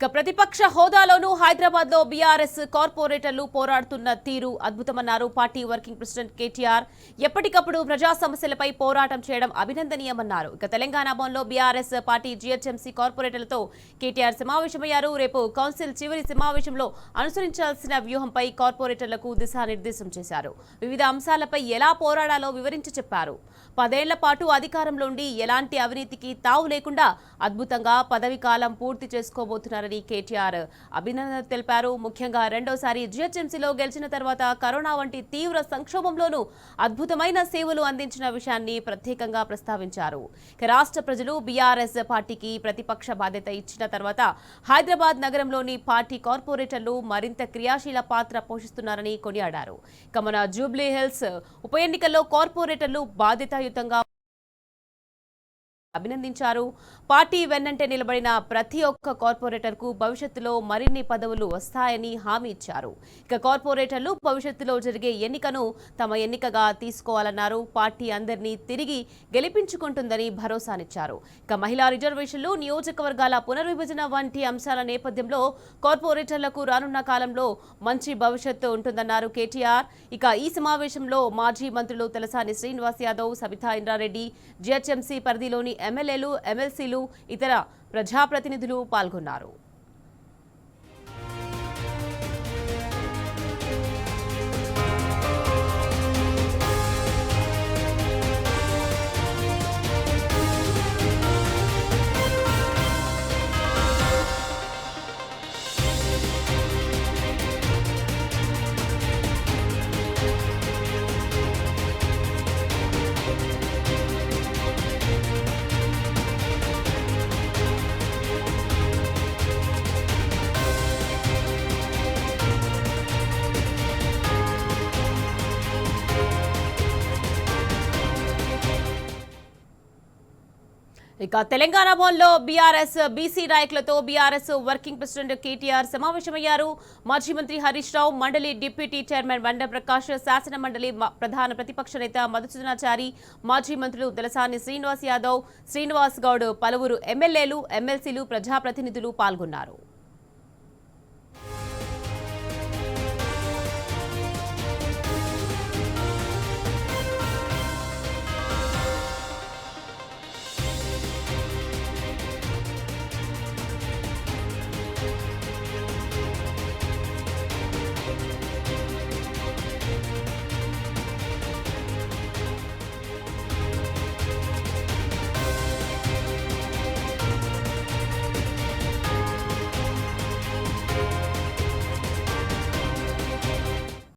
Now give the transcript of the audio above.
ఇక ప్రతిపక్ష హోదాలోనూ హైదరాబాద్ లో బీఆర్ఎస్ కార్పొరేటర్లు పోరాడుతున్న తీరు అద్భుతమన్నారు పార్టీ వర్కింగ్ ప్రెసిడెంట్ కేటీఆర్. ఎప్పటికప్పుడు ప్రజా సమస్యలపై పోరాటం చేయడం అభినందనీయమన్నారు. ఇక తెలంగాణ భవన్లో బీఆర్ఎస్ పార్టీ జీహెచ్ఎంసీ కార్పొరేటర్లతో కేటీఆర్ సమావేశమయ్యారు. రేపు కౌన్సిల్ చివరి సమావేశంలో అనుసరించాల్సిన వ్యూహంపై కార్పొరేటర్లకు దిశానిర్దేశం చేశారు. వివిధ అంశాలపై ఎలా పోరాడాలో వివరించి చెప్పారు. 10 ఏళ్ల పాటు అధికారంలో ఉండి ఎలాంటి అవినీతికి తావు లేకుండా అద్భుతంగా పదవి కాలం పూర్తి చేసుకోబోతున్నారని కేటీఆర్ అభినందనలు తెలిపారు. ముఖ్యంగా రెండోసారి జీహెచ్ఎంసీలో గెలిచిన తర్వాత కరోనా వంటి తీవ్ర సంక్షోభంలోనూ అద్భుతమైన సేవలు అందించిన విషయాన్ని ప్రత్యేకంగా ప్రస్తావించారు. రాష్ట్ర ప్రజలు బీఆర్ఎస్ పార్టీకి ప్రతిపక్ష బాధ్యత ఇచ్చిన తర్వాత హైదరాబాద్ నగరంలోని పార్టీ కార్పొరేటర్లు మరింత క్రియాశీల పాత్ర పోషిస్తున్నారని కొనియాడారు. ఇక మన జూబ్లీ హిల్స్ ఉప ఎన్నికల్లో కార్పొరేటర్లు బాధ్యతాయుతంగా అభినందించారు. పార్టీ వెన్నంటే నిలబడిన ప్రతి ఒక్క కార్పొరేటర్ కు భవిష్యత్తులో మరిన్ని పదవులు వస్తాయని హామీ ఇచ్చారు. ఇక కార్పొరేటర్లు భవిష్యత్తులో జరిగే ఎన్నికను తమ ఎన్నికగా తీసుకోవాలన్నారు. పార్టీ అందరినీ తిరిగి గెలిపించుకుంటుందని భరోసానిచ్చారు. ఇక మహిళా రిజర్వేషన్లు, నియోజకవర్గాల పునర్విభజన వంటి అంశాల నేపథ్యంలో కార్పొరేటర్లకు రానున్న కాలంలో మంచి భవిష్యత్తు ఉంటుందన్నారు కేటీఆర్. ఇక ఈ సమావేశంలో మాజీ మంత్రులు తలసాని శ్రీనివాస్ యాదవ్, సబితా ఇంద్రారెడ్డి, జీహెచ్ఎంసీ పరిధిలోని ఎమ్మెల్యేలు, ఎమ్మెల్సీలు, ఇతర ప్రజాప్రతినిధులు పాల్గొన్నారు. ఇక తెలంగాణ భవన్లో బీఆర్ఎస్ బీసీ నాయకులతో బీఆర్ఎస్ వర్కింగ్ ప్రెసిడెంట్ కేటీఆర్ సమావేశమయ్యారు. మాజీ మంత్రి హరీష్ రావు, మండలి డిప్యూటీ చైర్మన్ బండ ప్రకాష్, శాసన మండలి ప్రధాన ప్రతిపక్ష నేత మధుసూదనాచారి, మాజీ మంత్రులు తలసాని శ్రీనివాస్ యాదవ్, శ్రీనివాస్ గౌడ్, పలువురు ఎమ్మెల్యేలు, ఎమ్మెల్సీలు, ప్రజాప్రతినిధులు పాల్గొన్నారు.